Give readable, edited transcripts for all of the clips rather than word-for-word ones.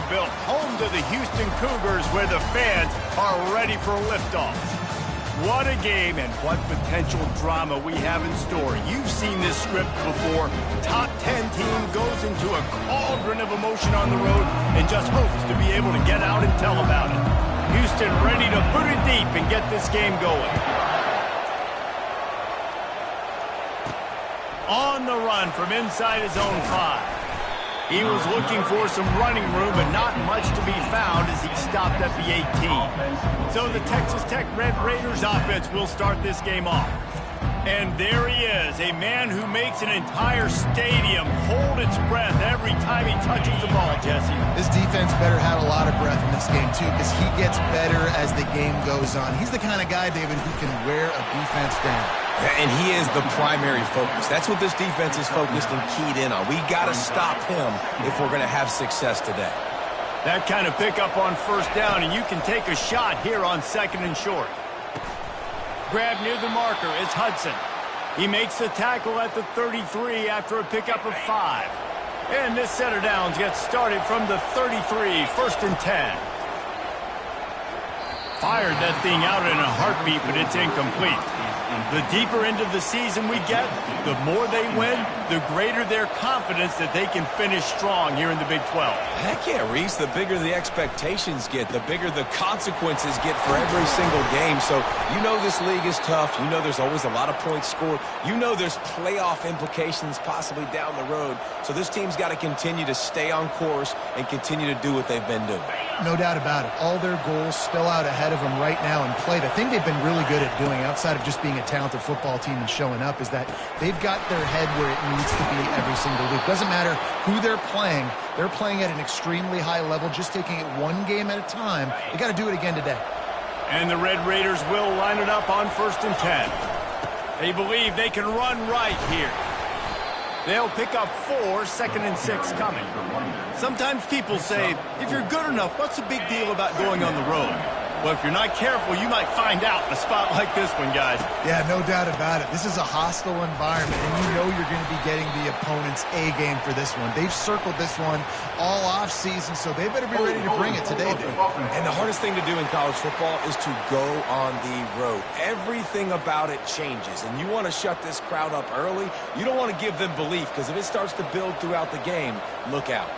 Vanderbilt, home to the Houston Cougars, where the fans are ready for liftoff. What a game and what potential drama we have in store. You've seen this script before. Top 10 team goes into a cauldron of emotion on the road and just hopes to be able to get out and tell about it. Houston ready to put it deep and get this game going. On the run from inside his own 5. He was looking for some running room, but not much to be found as he stopped at the 18. So the Texas Tech Red Raiders offense will start this game off. And there he is, a man who makes an entire stadium hold its breath every time he touches the ball, Jesse. This defense better have a lot of breath in this game, too, because he gets better as the game goes on. He's the kind of guy, David, who can wear a defense down. And he is the primary focus. That's what this defense is focused and keyed in on. We got to stop him if we're going to have success today. That kind of pickup on first down, and you can take a shot here on 2nd and short. Grab near the marker is Hudson. He makes the tackle at the 33 after a pickup of 5. And this set of downs gets started from the 33, 1st and 10. Fired that thing out in a heartbeat, but it's incomplete. The deeper into the season we get, the more they win, the greater their confidence that they can finish strong here in the Big 12. Heck yeah, Reese. The bigger the expectations get, the bigger the consequences get for every single game. So you know this league is tough. You know there's always a lot of points scored. You know there's playoff implications possibly down the road. So this team's got to continue to stay on course and continue to do what they've been doing. No doubt about it. All their goals still out ahead of them right now in play. The thing they've been really good at doing, outside of just being a talented football team and showing up, is that they've got their head where it needs to be every single week. Doesn't matter who they're playing at an extremely high level, just taking it one game at a time. They got to do it again today. And the Red Raiders will line it up on 1st and 10. They believe they can run right here. They'll pick up 4, 2nd and 6 coming. Sometimes people say, if you're good enough, what's the big deal about going on the road? Well, if you're not careful, you might find out in a spot like this one, guys. Yeah, no doubt about it. This is a hostile environment, and you know you're going to be getting the opponent's A game for this one. They've circled this one all off season, so they better be ready to bring it today, dude. And the hardest thing to do in college football is to go on the road. Everything about it changes, and you want to shut this crowd up early. You don't want to give them belief, because if it starts to build throughout the game, look out.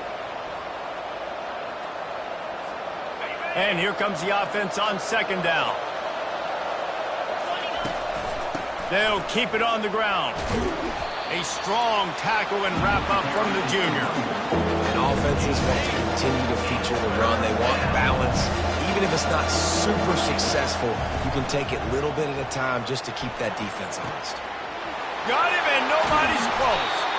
And here comes the offense on 2nd down. They'll keep it on the ground. A strong tackle and wrap up from the junior. And offenses want to continue to feature the run. They want balance. Even if it's not super successful, you can take it little bit at a time just to keep that defense honest. Got him, and nobody's close.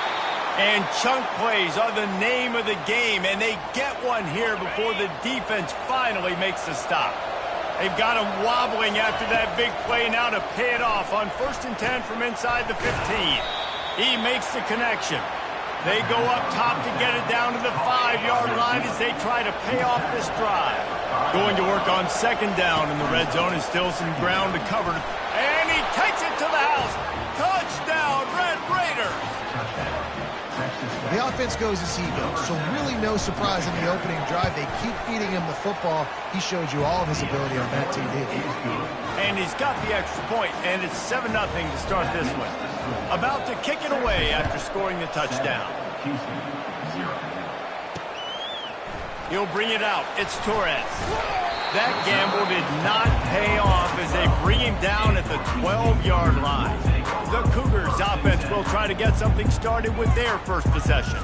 And chunk plays are the name of the game, and they get one here before the defense finally makes the stop. They've got him wobbling after that big play now to pay it off on 1st and 10 from inside the 15. He makes the connection. They go up top to get it down to the 5-yard line as they try to pay off this drive. Going to work on 2nd down in the red zone is still some ground to cover. And he takes it to the house. Touchdown, Red Raiders! The offense goes as he goes, so really no surprise in the opening drive. They keep feeding him the football. He showed you all of his ability on that TV. And he's got the extra point, and it's 7-0 to start this one. About to kick it away after scoring the touchdown. He'll bring it out. It's Torres. That gamble did not pay off as they bring him down at the 12-yard line. The Cougars offense will try to get something started with their first possession.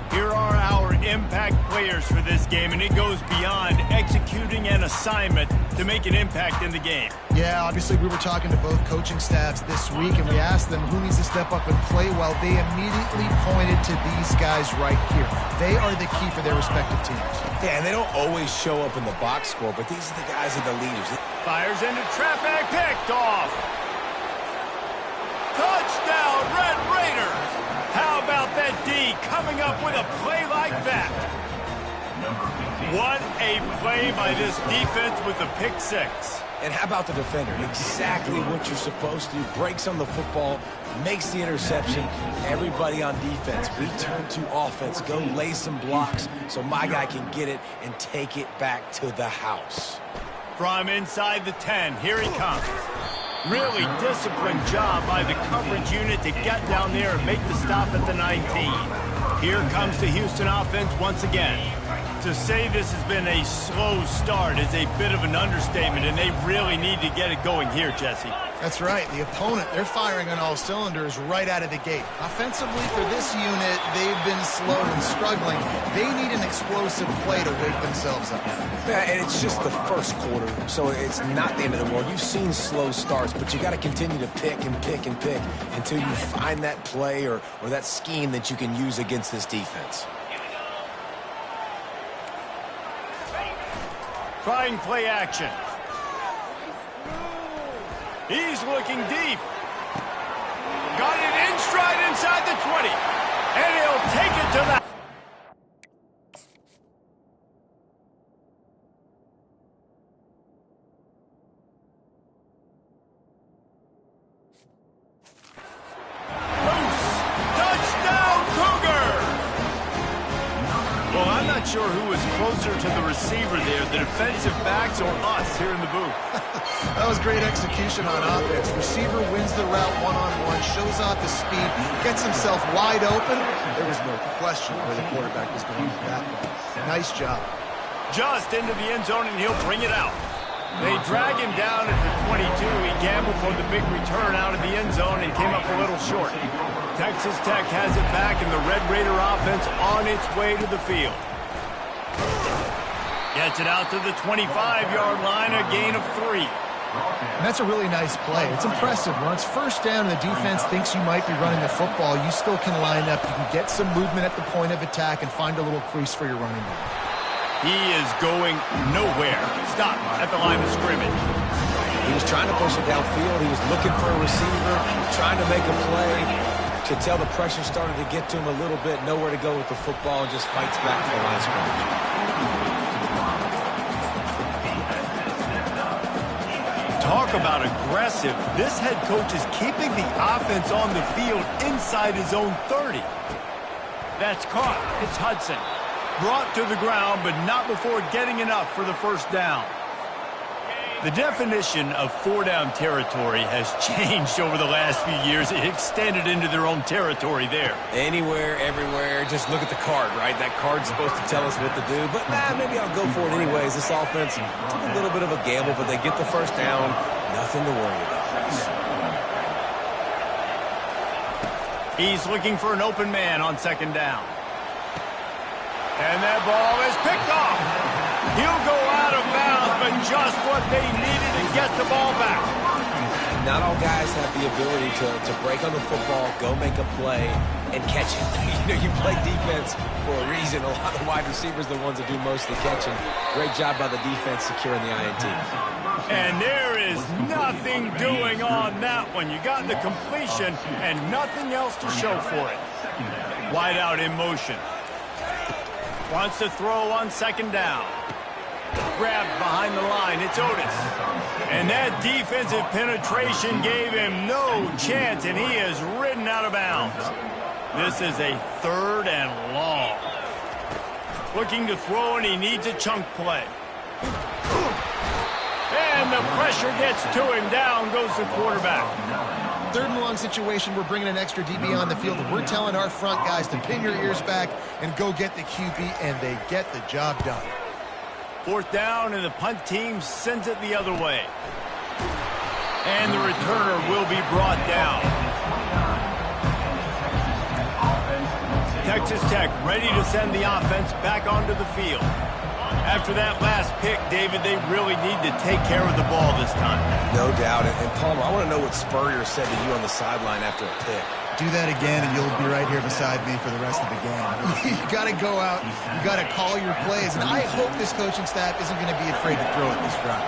Here are our impact players for this game, and it goes beyond executing an assignment to make an impact in the game. Yeah, obviously we were talking to both coaching staffs this week, and we asked them who needs to step up and play well. They immediately pointed to these guys right here. They are the key for their respective teams. Yeah, and they don't always show up in the box score, but these are the guys that are the leaders. Fires into traffic, picked off. Touchdown, Red Raiders! How about that D coming up with a play like that? What a play by this defense with the pick six. And how about the defender? Exactly what you're supposed to do. Breaks on the football, makes the interception. Everybody on defense, we turn to offense. Go lay some blocks so my guy can get it and take it back to the house. From inside the 10, here he comes. Really disciplined job by the coverage unit to get down there and make the stop at the 19. Here comes the Houston offense once again. To say this has been a slow start is a bit of an understatement, and they really need to get it going here, Jesse. That's right. The opponent, they're firing on all cylinders right out of the gate. Offensively, for this unit, they've been slow and struggling. They need an explosive play to wake themselves up. Yeah, and it's just the first quarter, so it's not the end of the world. You've seen slow starts, but you got to continue to pick and pick and pick until you find that play or that scheme that you can use against this defense. Trying play action. He's looking deep. Got it in stride inside the 20. And he'll take it to the... Loose. Touchdown, Cougar! Well, I'm not sure who was closer to the receiver there, the defensive backs or us here in the booth. That was great execution on offense. Receiver wins the route one-on-one, shows off his speed, gets himself wide open. There was no question where the quarterback was going for that one. Nice job. Just into the end zone, and he'll bring it out. They drag him down at the 22. He gambled for the big return out of the end zone and came up a little short. Texas Tech has it back, and the Red Raider offense on its way to the field. Gets it out to the 25-yard line, a gain of 3. And that's a really nice play. It's impressive. When it's first down and the defense thinks you might be running the football, you still can line up. You can get some movement at the point of attack and find a little crease for your running back. He is going nowhere. Stop at the line of scrimmage. He was trying to push it downfield. He was looking for a receiver, trying to make a play. Could tell the pressure started to get to him a little bit. Nowhere to go with the football and just fights back to the line of scrimmage. Talk about aggressive. This head coach is keeping the offense on the field inside his own 30. That's caught. It's Hudson. Brought to the ground, but not before getting enough for the first down. The definition of four-down territory has changed over the last few years. It extended into their own territory there. Anywhere, everywhere, just look at the card, right? That card's supposed to tell us what to do, but maybe I'll go for it anyways. This offense took a little bit of a gamble, but they get the first down. Nothing to worry about. He's looking for an open man on second down. And that ball is picked off. He'll go out of bounds, but just what they needed to get the ball back. Not all guys have the ability to break on the football, go make a play, and catch it. You know, you play defense for a reason. A lot of wide receivers are the ones that do most of the catching. Great job by the defense securing the INT. And there is nothing doing on that one. You got the completion and nothing else to show for it. Wide out in motion. Wants to throw on second down. Grabbed behind the line. It's Otis. And that defensive penetration gave him no chance, and he is ridden out of bounds. This is a third and long. Looking to throw, and he needs a chunk play. And the pressure gets to him. Down goes the quarterback. Third and long situation, we're bringing an extra DB on the field, and we're telling our front guys to pin your ears back and go get the QB, and they get the job done. Fourth down, and the punt team sends it the other way. And the returner will be brought down. Texas Tech ready to send the offense back onto the field. After that last pick, David, they really need to take care of the ball this time. No doubt. And Palmer, I want to know what Spurrier said to you on the sideline after a pick. Do that again, and you'll be right here beside me for the rest of the game. You got to go out. You got to call your plays. And I hope this coaching staff isn't going to be afraid to throw it this drive.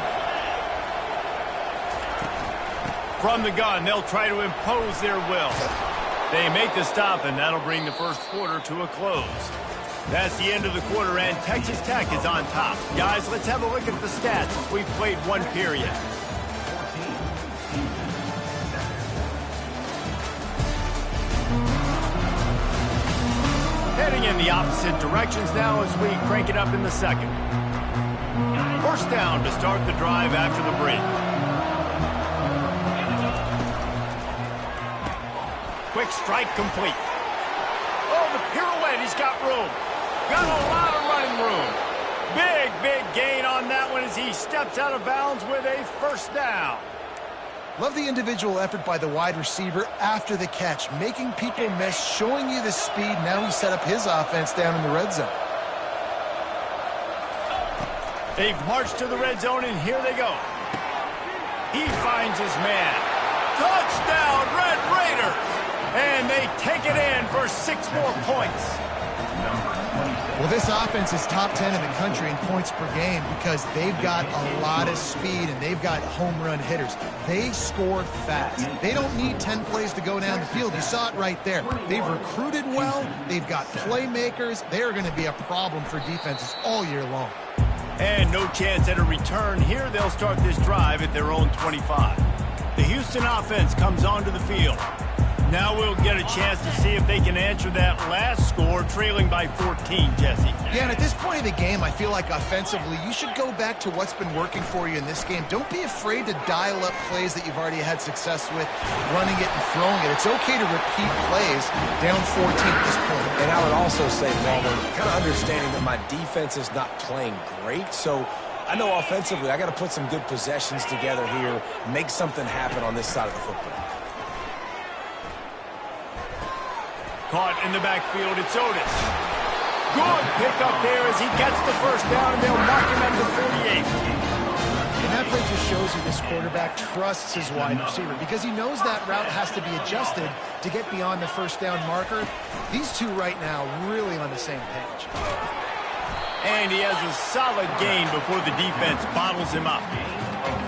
From the gun, they'll try to impose their will. They make the stop, and that'll bring the first quarter to a close. That's the end of the quarter, and Texas Tech is on top. Guys, let's have a look at the stats as we've played one period. Heading in the opposite directions now as we crank it up in the second. First down to start the drive after the break. Quick strike complete. Oh, the pirouette, he's got room. Got a lot of running room. Big gain on that one as he steps out of bounds with a first down. Love the individual effort by the wide receiver after the catch, making people miss, showing you the speed. Now he set up his offense down in the red zone. They've marched to the red zone, and here they go. He finds his man. Touchdown, Red Raiders! And they take it in for 6 more points. Well, this offense is top 10 in the country in points per game because they've got a lot of speed and they've got home run hitters. They score fast. They don't need 10 plays to go down the field. You saw it right there. They've recruited well. They've got playmakers. They are going to be a problem for defenses all year long. And no chance at a return here. They'll start this drive at their own 25. The Houston offense comes onto the field. Now we'll get a chance to see if they can answer that last score, trailing by 14, Jesse. Yeah, and at this point of the game, I feel like offensively, you should go back to what's been working for you in this game. Don't be afraid to dial up plays that you've already had success with, running it and throwing it. It's okay to repeat plays down 14 at this point. And I would also say, Ballmer, kind of understanding that my defense is not playing great, so I know offensively I got to put some good possessions together here, make something happen on this side of the football. Caught in the backfield, it's Otis. Good pickup there as he gets the first down, and they'll mark him at the 48. And that play just shows you this quarterback trusts his wide receiver because he knows that route has to be adjusted to get beyond the first down marker. These two right now really on the same page. And he has a solid gain before the defense bottles him up.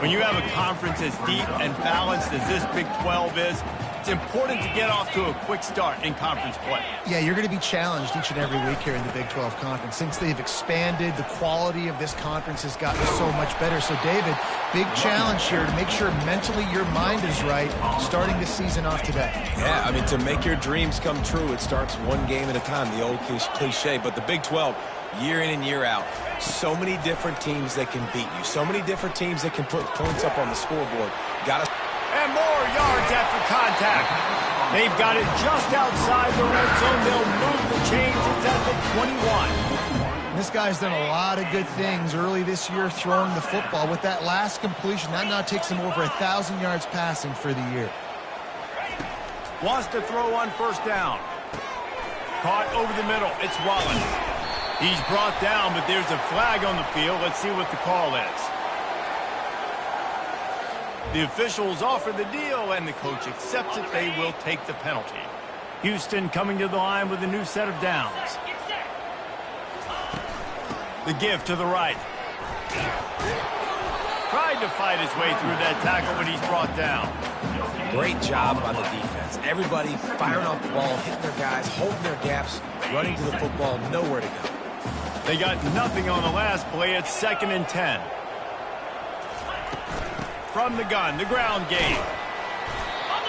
When you have a conference as deep and balanced as this Big 12 is, it's important to get off to a quick start in conference play. Yeah, you're going to be challenged each and every week here in the Big 12 Conference. Since they've expanded, the quality of this conference has gotten so much better. So, David, big challenge here to make sure mentally your mind is right starting the season off today. Yeah, I mean, to make your dreams come true, it starts one game at a time, the old cliche. But the Big 12, year in and year out, so many different teams that can beat you, so many different teams that can put points up on the scoreboard. And more yards after contact. They've got it just outside the red zone. They'll move the chains. It's at the 21. This guy's done a lot of good things early this year throwing the football. With that last completion, that now takes him over 1,000 yards passing for the year. Wants to throw on first down. Caught over the middle. It's Wallace. He's brought down, but there's a flag on the field. Let's see what the call is. The officials offer the deal, and the coach accepts it. They will take the penalty. Houston coming to the line with a new set of downs. The give to the right. Tried to fight his way through that tackle, but he's brought down. Great job by the defense. Everybody firing off the ball, hitting their guys, holding their gaps, running to the football, nowhere to go. They got nothing on the last play. It's 2nd and 10. From the gun, the ground game.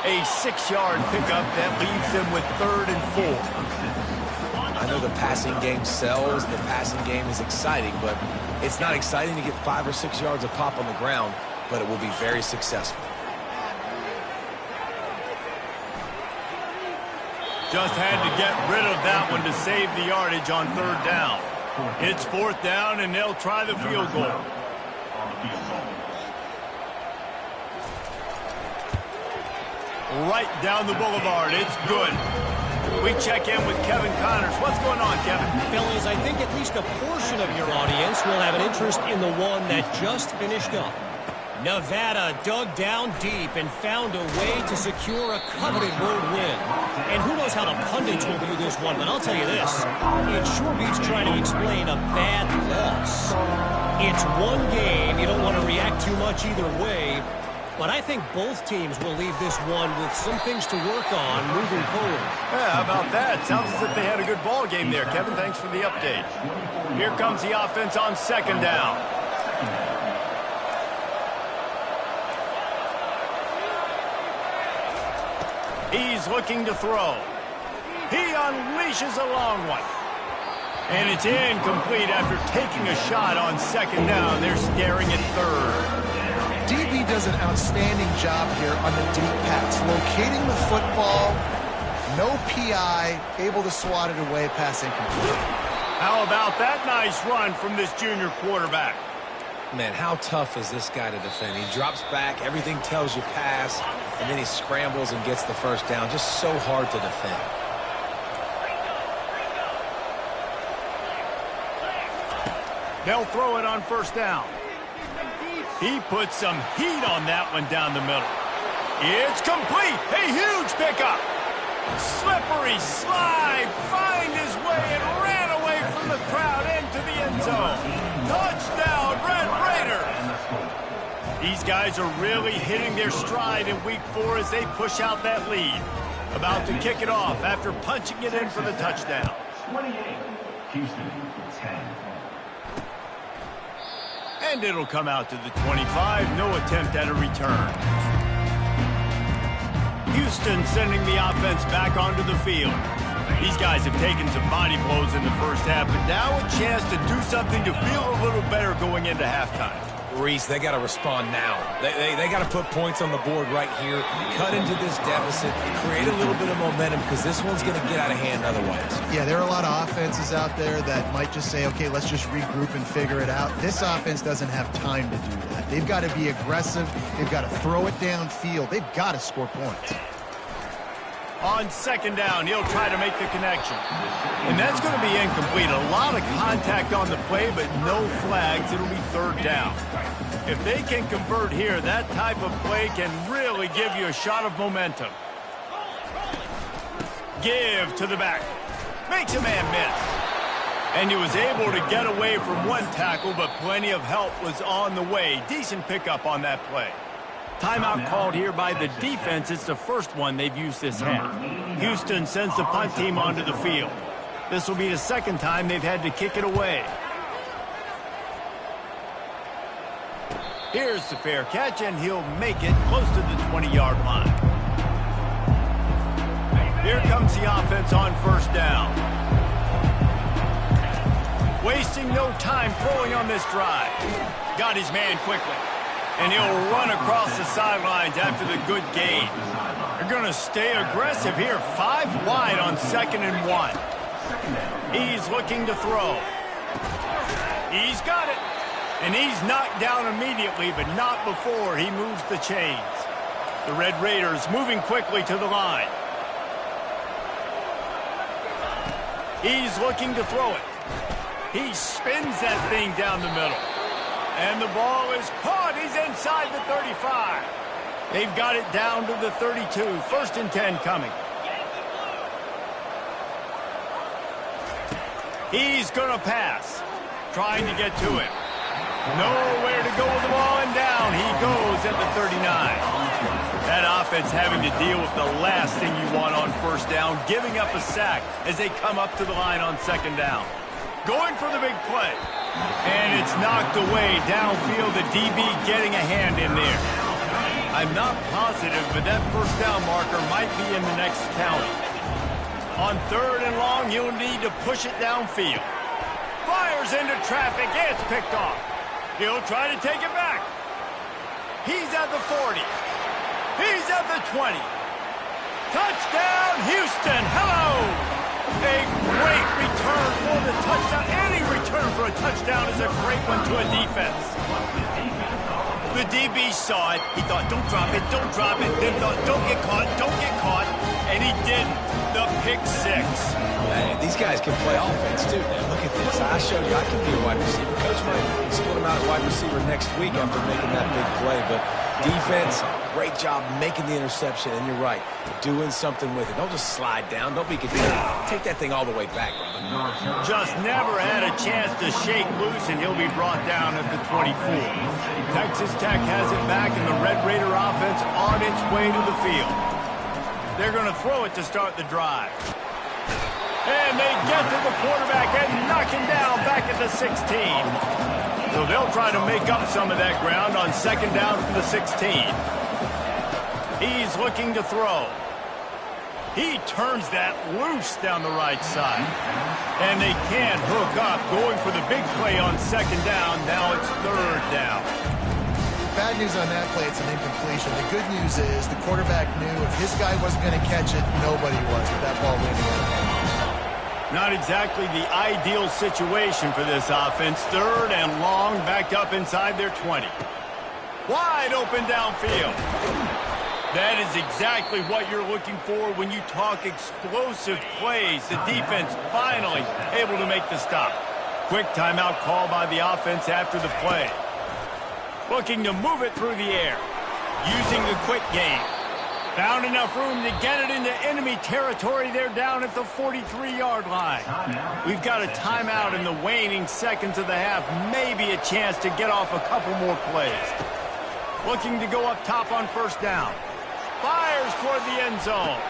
A 6-yard pickup that leaves them with 3rd and 4. I know the passing game sells, the passing game is exciting, but it's not exciting to get 5 or 6 yards of pop on the ground, but it will be very successful. Just had to get rid of that one to save the yardage on 3rd down. It's 4th down, and they'll try the field goal. Right down the boulevard. It's good. We check in with Kevin Connors. What's going on, Kevin? Fellas, I think at least a portion of your audience will have an interest in the one that just finished up. Nevada dug down deep and found a way to secure a coveted road win. And who knows how the pundits will view this one, but I'll tell you this. It sure beats trying to explain a bad loss. It's one game. You don't want to react too much either way. But I think both teams will leave this one with some things to work on moving forward. Yeah, how about that? Sounds as if they had a good ball game there. Kevin, thanks for the update. Here comes the offense on second down. He's looking to throw. He unleashes a long one. And it's incomplete after taking a shot on second down. They're staring at third. DB does an outstanding job here on the deep pass, locating the football, no PI, able to swat it away, pass incomplete. How about that nice run from this junior quarterback? Man, how tough is this guy to defend? He drops back, everything tells you pass, and then he scrambles and gets the first down. Just so hard to defend. They'll throw it on first down. He puts some heat on that one down the middle. It's complete. A huge pickup. Slippery slide. Find his way and ran away from the crowd into the end zone. Touchdown, Red Raiders. These guys are really hitting their stride in week 4 as they push out that lead. About to kick it off after punching it in for the touchdown. 28, Houston, 10. And it'll come out to the 25. No attempt at a return. Houston sending the offense back onto the field. These guys have taken some body blows in the first half, but now a chance to do something to feel a little better going into halftime. Reese, they got to respond now. They got to put points on the board right here, cut into this deficit, create a little bit of momentum because this one's going to get out of hand otherwise. Yeah, there are a lot of offenses out there that might just say, okay, let's just regroup and figure it out. This offense doesn't have time to do that. They've got to be aggressive. They've got to throw it downfield. They've got to score points. On second down, he'll try to make the connection. And that's going to be incomplete. A lot of contact on the play, but no flags. It'll be third down. If they can convert here, that type of play can really give you a shot of momentum. Give to the back. Makes a man miss. And he was able to get away from one tackle, but plenty of help was on the way. Decent pickup on that play. Timeout called here by the defense. It's the first one they've used this half. Houston sends the punt team onto the field. This will be the second time they've had to kick it away. Here's the fair catch, and he'll make it close to the 20-yard line. Here comes the offense on first down. Wasting no time throwing on this drive. Got his man quickly. And he'll run across the sidelines after the good gain. They're going to stay aggressive here. 5 wide on 2nd and 1. He's looking to throw. He's got it. And he's knocked down immediately, but not before he moves the chains. The Red Raiders moving quickly to the line. He's looking to throw it. He spins that thing down the middle. And the ball is caught. He's inside the 35. They've got it down to the 32. 1st and 10 coming. He's going to pass. Trying to get to him. Nowhere to go with the ball, and down he goes at the 39. That offense having to deal with the last thing you want on first down, giving up a sack as they come up to the line on 2nd down. Going for the big play. And it's knocked away downfield, the DB getting a hand in there. I'm not positive, but that first down marker might be in the next county. On 3rd and long, you'll need to push it downfield. Fires into traffic, it's picked off. He'll try to take it back. He's at the 40. He's at the 20. Touchdown, Houston, hello! A great return for the touchdown. Any return for a touchdown is a great one to a defense. The DB saw it. He thought, don't drop it, don't drop it. Then thought, don't get caught, don't get caught. And he didn't. The pick 6. Man, these guys can play offense, too. Man, look at this. I showed you I can be a wide receiver. Coach might split him out at wide receiver next week after making that big play, but Defense, great job making the interception, and you're right, doing something with it. Don't just slide down. Don't be content. Take that thing all the way back, brother. Just never had a chance to shake loose, and he'll be brought down at the 24. Texas Tech has it back, and the Red Raider offense on its way to the field. They're going to throw it to start the drive. And they get to the quarterback and knock him down back at the 16. So they'll try to make up some of that ground on second down from the 16. He's looking to throw. He turns that loose down the right side. And they can't hook up, going for the big play on second down. Now it's third down. Bad news on that play, it's an incompletion. The good news is the quarterback knew if his guy wasn't going to catch it, nobody was with that ball landing on him. Not exactly the ideal situation for this offense. Third and long, back up inside their 20. Wide open downfield. That is exactly what you're looking for when you talk explosive plays. The defense finally able to make the stop. Quick timeout call by the offense after the play. Looking to move it through the air. Using the quick game. Found enough room to get it into enemy territory. They're down at the 43-yard line. We've got a timeout in the waning seconds of the half. Maybe a chance to get off a couple more plays. Looking to go up top on first down. Fires toward the end zone.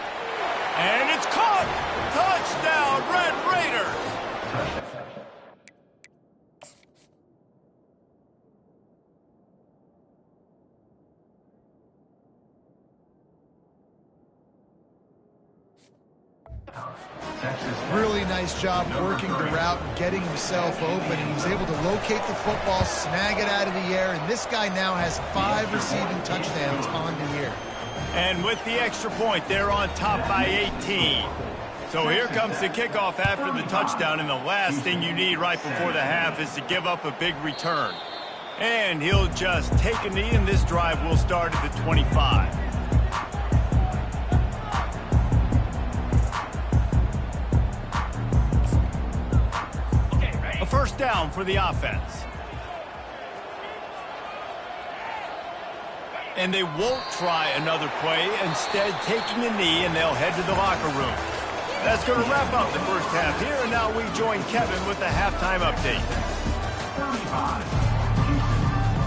And it's caught. Touchdown, Red Raiders. Really nice job working the route and getting himself open. He was able to locate the football, snag it out of the air, and this guy now has 5 receiving touchdowns on the year. And with the extra point, they're on top by 18. So here comes the kickoff after the touchdown, and the last thing you need right before the half is to give up a big return. And he'll just take a knee, and this drive will start at the 25. A first down for the offense. And they won't try another play, instead taking a knee, and they'll head to the locker room. That's going to wrap up the first half here, and now we join Kevin with the halftime update.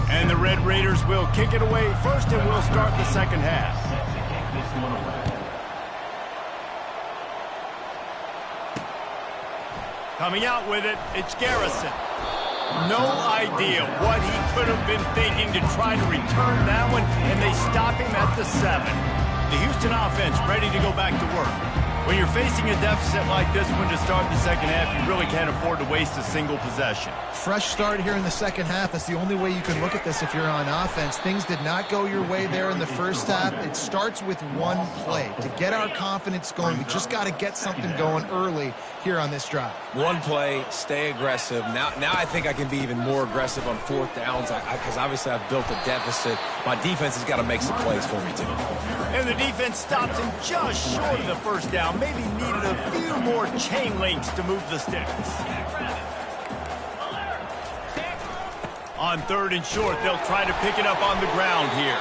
And the Red Raiders will kick it away first, and we'll start the second half. Coming out with it, it's Garrison. No idea what he could have been thinking to try to return that one, and they stop him at the 7. The Houston offense ready to go back to work. When you're facing a deficit like this one to start the second half, you really can't afford to waste a single possession. Fresh start here in the second half. That's the only way you can look at this if you're on offense. Things did not go your way there in the first half. It starts with one play. To get our confidence going, we just got to get something going early here on this drive. One play, stay aggressive. Now I think I can be even more aggressive on fourth downs because obviously I've built a deficit. My defense has got to make some plays for me too. And the defense stops him just short of the first down. Maybe needed a few more chain links to move the sticks. On third and short, they'll try to pick it up on the ground here.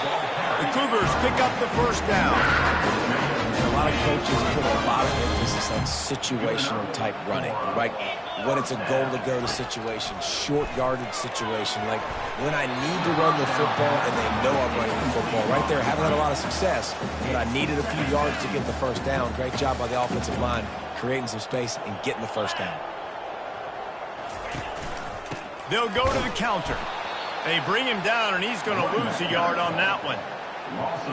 The Cougars pick up the first down. A lot of coaches put a lot of emphasis on situational type running, right? When it's a goal to go to situation, short yardage situation, like when I need to run the football and they know I'm running the football. Right there, haven't had a lot of success, but I needed a few yards to get the first down. Great job by the offensive line, creating some space and getting the first down. They'll go to the counter. They bring him down, and he's going to lose a yard on that one.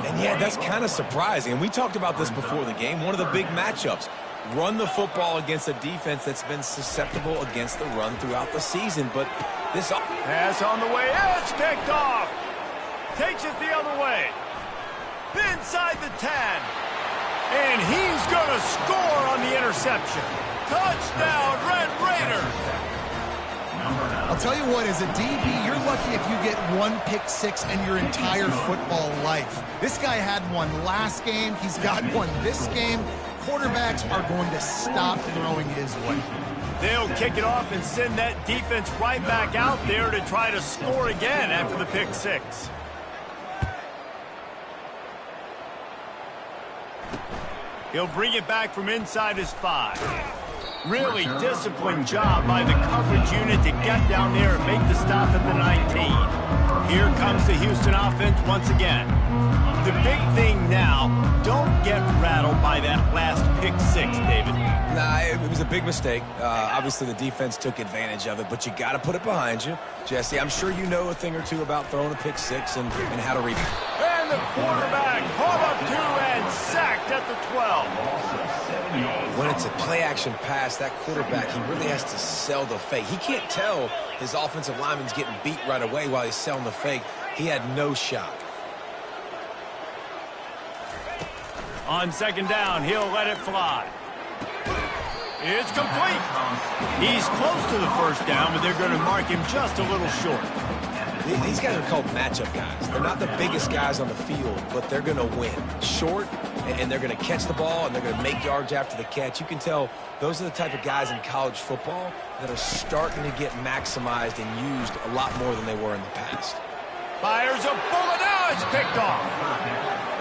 And yeah, that's kind of surprising. And we talked about this before the game. One of the big matchups. Run the football against a defense that's been susceptible against the run throughout the season. But this pass on the way. It's picked off. Takes it the other way. Inside the 10. And he's going to score on the interception. Touchdown, Red Raiders. I'll tell you what, as a DB, you're lucky if you get one pick six in your entire football life. This guy had one last game. He's got one this game. Quarterbacks are going to stop throwing his way. They'll kick it off and send that defense right back out there to try to score again after the pick six. He'll bring it back from inside his 5. Really disciplined job by the coverage unit to get down there and make the stop at the 19. Here comes the Houston offense once again. The big thing now, don't get rattled by that last pick 6, David. Nah, it was a big mistake. Obviously, the defense took advantage of it, but you got to put it behind you. Jesse, I'm sure you know a thing or two about throwing a pick 6 and how to read it. And the quarterback caught up to and sacked at the 12. When it's a play-action pass, that quarterback, he really has to sell the fake. He can't tell his offensive lineman's getting beat right away while he's selling the fake. He had no shot. On second down, he'll let it fly. It's complete. He's close to the first down, but they're going to mark him just a little short. These guys are called matchup guys. They're not the biggest guys on the field, but they're going to win. Short, and they're going to catch the ball, and they're going to make yards after the catch. You can tell those are the type of guys in college football that are starting to get maximized and used a lot more than they were in the past. Fires a bullet. Now it's picked off.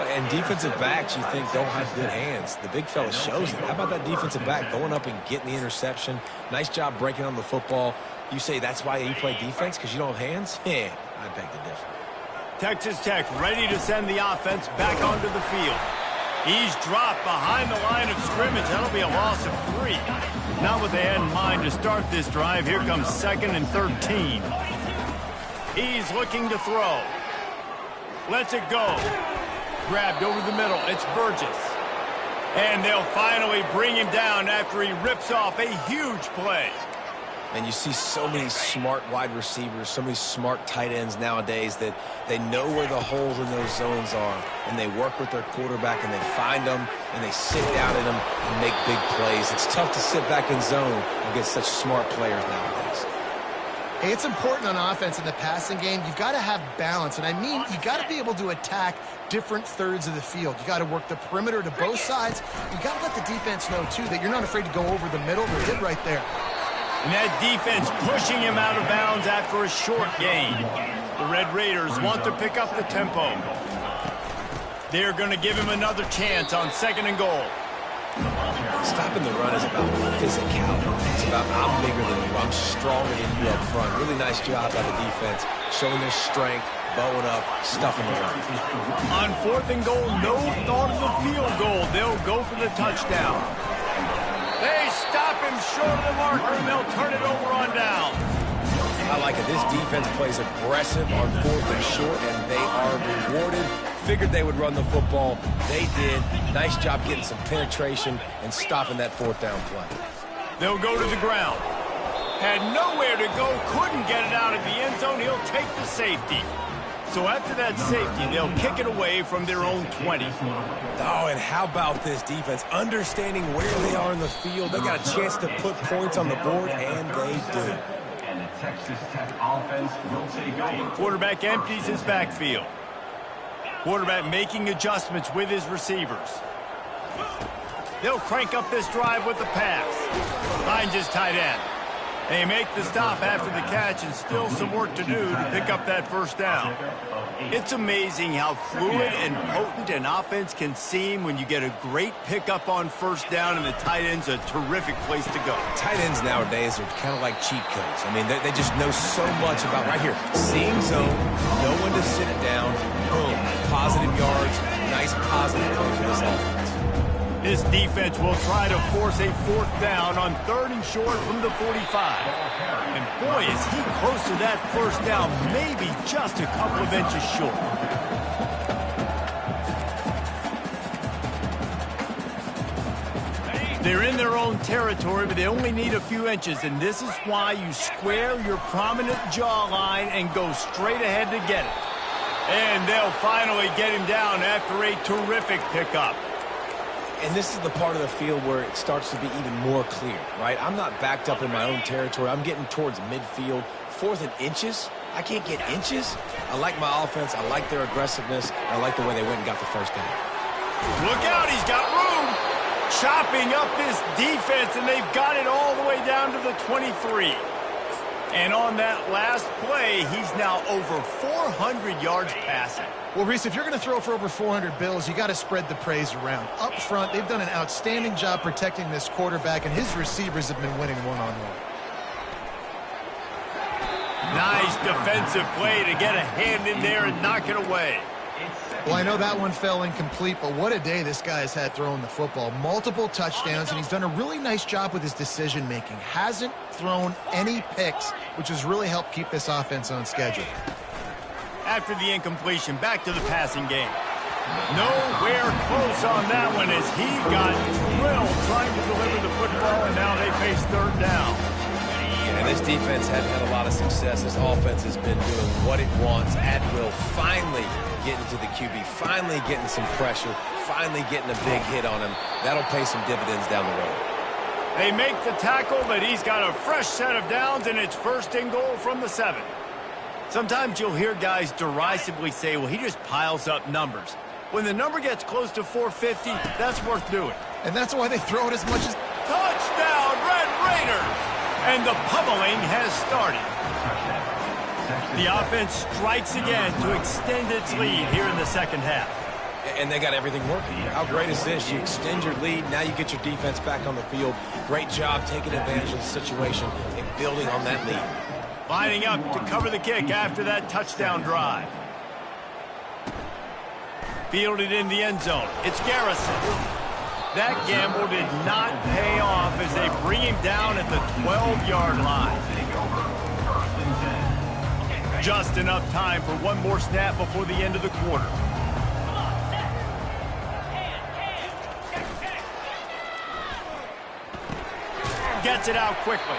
And defensive backs, you think, don't have good hands. The big fella shows it. How about that defensive back going up and getting the interception? Nice job breaking on the football. You say that's why you play defense, because you don't have hands? Yeah, I beg to differ. Texas Tech ready to send the offense back onto the field. He's dropped behind the line of scrimmage. That'll be a loss of 3. Not what they had in mind to start this drive. Here comes 2nd and 13. He's looking to throw. Lets it go. Grabbed over the middle. It's Burgess. And they'll finally bring him down after he rips off a huge play. And you see so many smart wide receivers, so many smart tight ends nowadays that they know where the holes in those zones are, and they work with their quarterback, and they find them, and they sit down in them and make big plays. It's tough to sit back in zone against such smart players nowadays. Hey, it's important on offense in the passing game. You've got to have balance, and I mean you got to be able to attack different thirds of the field. You got to work the perimeter to both sides. You got to let the defense know, too, that you're not afraid to go over the middle. They did right there. And that defense pushing him out of bounds after a short gain. The Red Raiders want to pick up the tempo. They're going to give him another chance on 2nd and goal. Stopping the run is about physicality. It's about I'm bigger than you. I'm stronger than you up front. Really nice job by the defense, showing their strength, bowing up, stuffing the run. On 4th and goal, no thought of the field goal. They'll go for the touchdown. They stop him short of the marker, and they'll turn it over on down. I like it. This defense plays aggressive on 4th and short, and they are rewarded. Figured they would run the football. They did. Nice job getting some penetration and stopping that 4th down play. They'll go to the ground. Had nowhere to go, couldn't get it out of the end zone. He'll take the safety. So after that safety, they'll kick it away from their own 20. Oh, and how about this defense? Understanding where they are in the field. They got a chance to put points on the board, and they do. And the Texas Tech offense will take over. Quarterback empties his backfield. Quarterback making adjustments with his receivers. They'll crank up this drive with the pass. Finds his tight end. They make the stop after the catch, and still some work to do to pick up that first down. It's amazing how fluid and potent an offense can seem when you get a great pickup on first down, and the tight end's a terrific place to go. Tight ends nowadays are kind of like cheat codes. I mean, they just know so much about right here. Seeing zone, know when to sit it down, boom, positive yards, nice positive play for this offense. This defense will try to force a 4th down on 3rd and short from the 45. And boy, is he close to that first down, maybe just a couple of inches short. They're in their own territory, but they only need a few inches, and this is why you square your prominent jawline and go straight ahead to get it. And they'll finally get him down after a terrific pickup. And this is the part of the field where it starts to be even more clear, right? I'm not backed up in my own territory. I'm getting towards midfield. 4th and inches? I can't get inches? I like my offense. I like their aggressiveness. I like the way they went and got the first down. Look out, he's got room. Chopping up this defense, and they've got it all the way down to the 23. And on that last play, he's now over 400 yards passing. Well, Reese, if you're going to throw for over 400 bills, you got to spread the praise around. Up front, they've done an outstanding job protecting this quarterback, and his receivers have been winning one-on-one. Nice defensive play to get a hand in there and knock it away. Well, I know that one fell incomplete, but what a day this guy has had throwing the football. Multiple touchdowns, and he's done a really nice job with his decision-making. Hasn't thrown any picks, which has really helped keep this offense on schedule. After the incompletion, back to the passing game. Nowhere close on that one as he got drilled trying to deliver the football, and now they face third down. And this defense hadn't had a lot of success. This offense has been doing what it wants at will. Finally getting to the QB, finally getting some pressure, finally getting a big hit on him. That'll pay some dividends down the road. They make the tackle, but he's got a fresh set of downs, and it's first and goal from the 7. Sometimes you'll hear guys derisively say, well, he just piles up numbers. When the number gets close to 450, that's worth doing. And that's why they throw it as much as... Touchdown, Red Raiders! And the pummeling has started. The offense strikes again to extend its lead here in the second half. And they got everything working. How great is this? You extend your lead, now you get your defense back on the field. Great job taking advantage of the situation and building on that lead. Lining up to cover the kick after that touchdown drive. Fielded in the end zone. It's Garrison. That gamble did not pay off as they bring him down at the 12-yard line. Just enough time for one more snap before the end of the quarter. Gets it out quickly.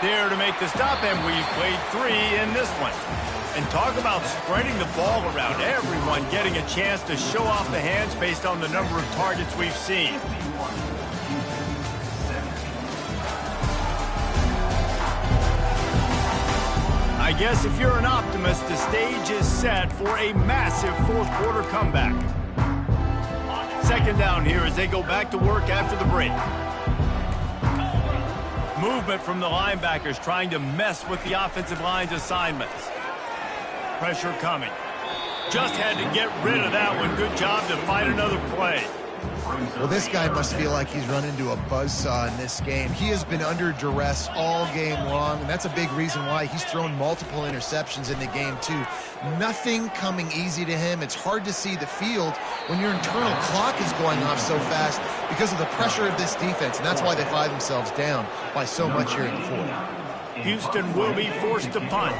There to make the stop, and we've played 3 in this one. And talk about spreading the ball around. Everyone getting a chance to show off the hands based on the number of targets we've seen. I guess if you're an optimist, the stage is set for a massive fourth-quarter comeback. Second down here as they go back to work after the break. Movement from the linebackers trying to mess with the offensive line's assignments. Pressure coming. Just had to get rid of that one. Good job to find another play. Well, this guy must feel like he's run into a buzzsaw in this game. He has been under duress all game long, and that's a big reason why he's thrown multiple interceptions in the game, too. Nothing coming easy to him. It's hard to see the field when your internal clock is going off so fast because of the pressure of this defense, and that's why they find themselves down by so much here in the fourth. Houston will be forced to punt.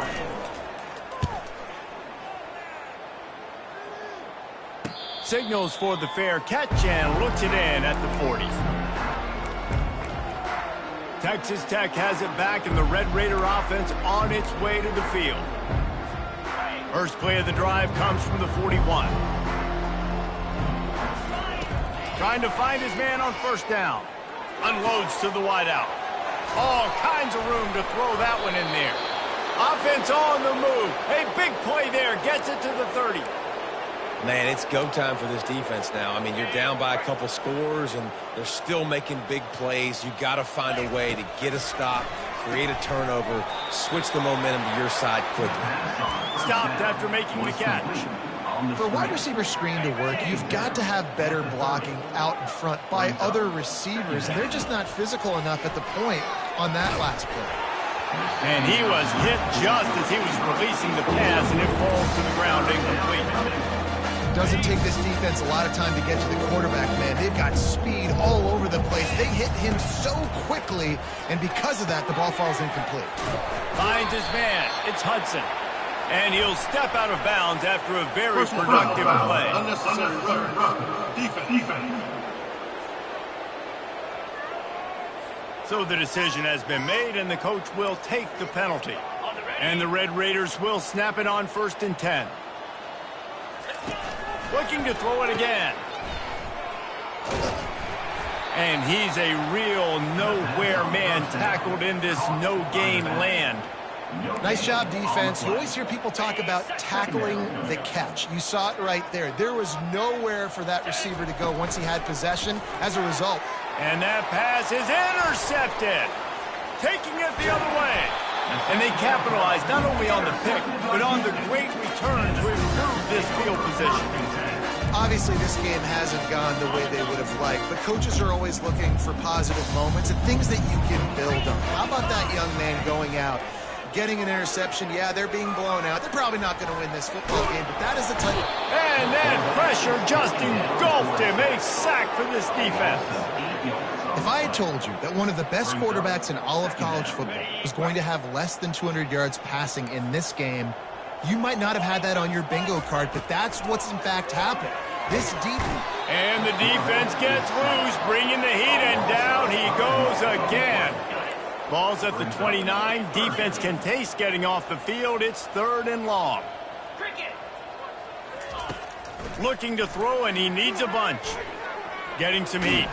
Signals for the fair catch and looks it in at the 40. Texas Tech has it back, and the Red Raider offense on its way to the field. First play of the drive comes from the 41. Trying to find his man on first down. Unloads to the wideout. All kinds of room to throw that one in there. Offense on the move. A big play there. Gets it to the 30. Man, it's go time for this defense now. I mean, you're down by a couple scores, and they're still making big plays. You got to find a way to get a stop, create a turnover, switch the momentum to your side quickly. Stopped after making the catch. For a wide receiver screen to work, you've got to have better blocking out in front by other receivers, and they're just not physical enough at the point on that last play. And he was hit just as he was releasing the pass, and it falls to the ground incomplete. Doesn't take this defense a lot of time to get to the quarterback, man. They've got speed all over the place. They hit him so quickly, and because of that, the ball falls incomplete. Finds his man. It's Hudson. And he'll step out of bounds after a very productive play. Unnecessary run. Defense. So the decision has been made, and the coach will take the penalty. And the Red Raiders will snap it on 1st and 10. Looking to throw it again. And he's a real nowhere man tackled in this no-gain land. Nice job, defense. You always hear people talk about tackling the catch. You saw it right there. There was nowhere for that receiver to go once he had possession as a result. And that pass is intercepted. Taking it the other way. And they capitalized not only on the pick, but on the great return to improve this field position. Obviously, this game hasn't gone the way they would have liked, but coaches are always looking for positive moments and things that you can build on. How about that young man going out, getting an interception? Yeah, they're being blown out. They're probably not going to win this football game, but that is the type of... And then pressure just engulfed him. A sack for this defense. If I had told you that one of the best quarterbacks in all of college football was going to have less than 200 yards passing in this game, you might not have had that on your bingo card, but that's what's in fact happened. This defense. And the defense gets loose, bringing the heat, and down he goes again. Ball's at the 29. Defense can taste getting off the field. It's 3rd and long. Looking to throw, and he needs a bunch. Getting some heat.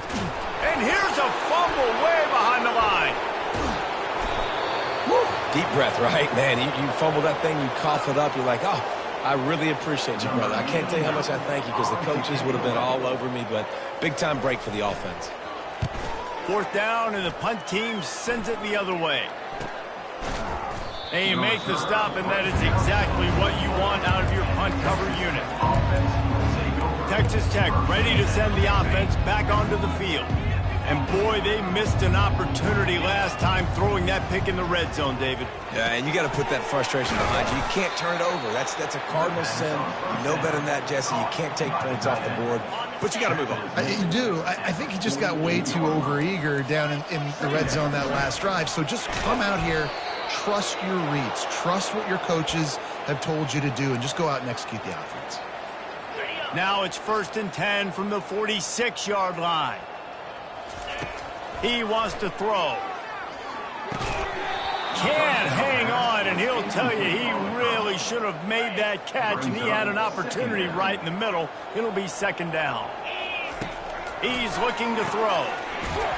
And here's a fumble way behind the line. Deep breath, right? Man, you fumble that thing, you cough it up, you're like, oh, I really appreciate you, brother. I can't tell you how much I thank you because the coaches would have been all over me, but big-time break for the offense. 4th down, and the punt team sends it the other way. And you make the stop, and that is exactly what you want out of your punt cover unit. Texas Tech ready to send the offense back onto the field. And boy, they missed an opportunity last time throwing that pick in the red zone, David. Yeah, and you got to put that frustration behind you. You can't turn it over. That's a cardinal sin. You know better than that, Jesse. You can't take points off the board, but you got to move on. You do. I think he just got way too overeager down in the red zone that last drive. So just come out here, trust your reads, trust what your coaches have told you to do, and just go out and execute the offense. Now it's 1st and 10 from the 46-yard line. He wants to throw. Can't hang on, and he'll tell you he really should have made that catch, and he had an opportunity right in the middle. It'll be 2nd down. He's looking to throw.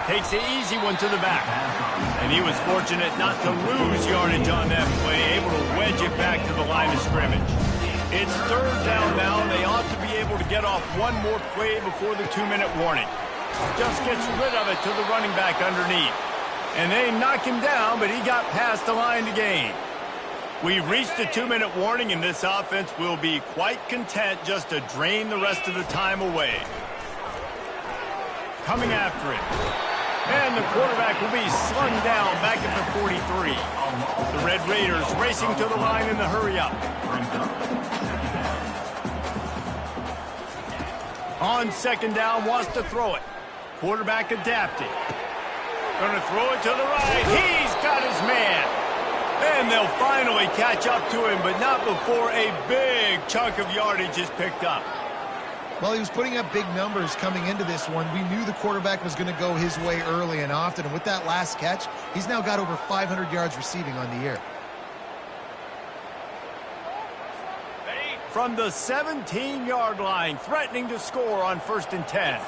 Takes the easy one to the back. And he was fortunate not to lose yardage on that play, able to wedge it back to the line of scrimmage. It's 3rd down now, and they ought to be able to get off one more play before the 2-minute warning. Just gets rid of it to the running back underneath. And they knock him down, but he got past the line to gain. We've reached the 2-minute warning, and this offense will be quite content just to drain the rest of the time away. Coming after it. And the quarterback will be slung down back at the 43. The Red Raiders racing to the line in the hurry-up. On 2nd down, wants to throw it. Quarterback adapted. Going to throw it to the right. He's got his man. And they'll finally catch up to him, but not before a big chunk of yardage is picked up. Well, he was putting up big numbers coming into this one. We knew the quarterback was going to go his way early and often. And with that last catch, he's now got over 500 yards receiving on the year. From the 17-yard line, threatening to score on 1st and 10.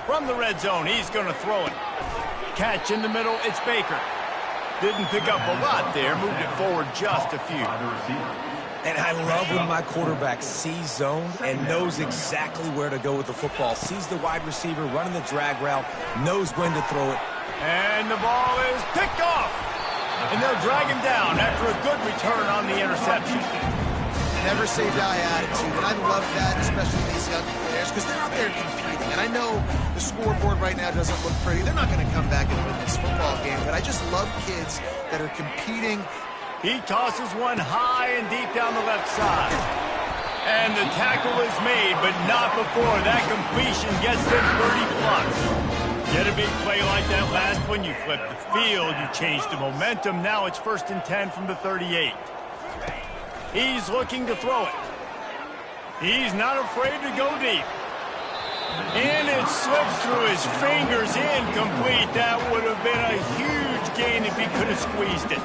From the red zone, he's going to throw it. Catch in the middle, it's Baker. Didn't pick up a lot there, moved it forward just a few. And I love when my quarterback sees zone and knows exactly where to go with the football. Sees the wide receiver running the drag route, knows when to throw it. And the ball is picked off. And they'll drag him down after a good return on the interception. Never say die attitude, and I love that, especially these young players, because they're out there competing. And I know the scoreboard right now doesn't look pretty. They're not going to come back and win this football game, but I just love kids that are competing. He tosses one high and deep down the left side. And the tackle is made, but not before that completion gets them 30+. Get a big play like that last one, you flip the field, you change the momentum. Now it's 1st and 10 from the 38. He's looking to throw it. He's not afraid to go deep. And it slips through his fingers, incomplete. That would have been a huge gain if he could have squeezed it.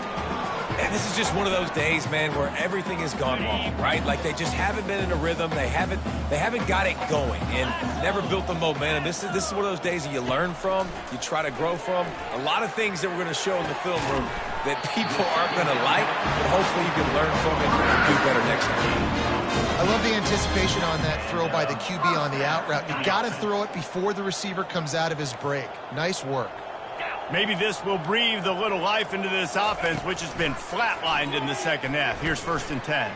And this is just one of those days, man, where everything has gone wrong, right? Like they just haven't been in a rhythm. They haven't got it going and never built the momentum. This is one of those days that you learn from, you try to grow from. A lot of things that we're going to show in the film room that people aren't going to like, but hopefully you can learn from it and do better next time. I love the anticipation on that throw by the QB on the out route. You got to throw it before the receiver comes out of his break. Nice work. Maybe this will breathe a little life into this offense, which has been flatlined in the second half. Here's 1st and 10.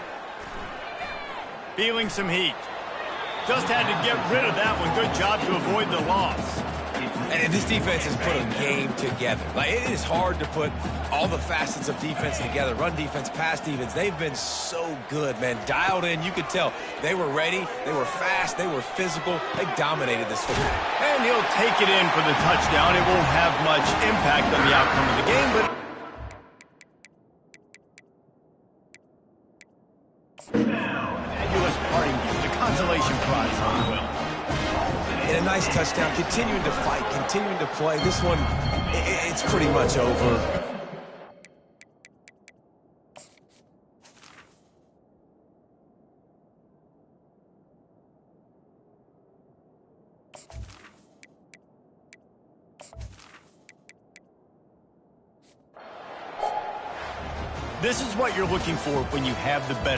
Feeling some heat. Just had to get rid of that one. Good job to avoid the loss. And this defense has put a game together. Like, it is hard to put all the facets of defense together. Run defense, pass defense. They've been so good, man. Dialed in. You could tell they were ready. They were fast. They were physical. They dominated this football. And he'll take it in for the touchdown. It won't have much impact on the outcome of the game, but fabulous parting gift, a consolation prize, if you will. And a nice touchdown, continuing to fight, continuing to play. This one, it's pretty much over. This is what you're looking for when you have the better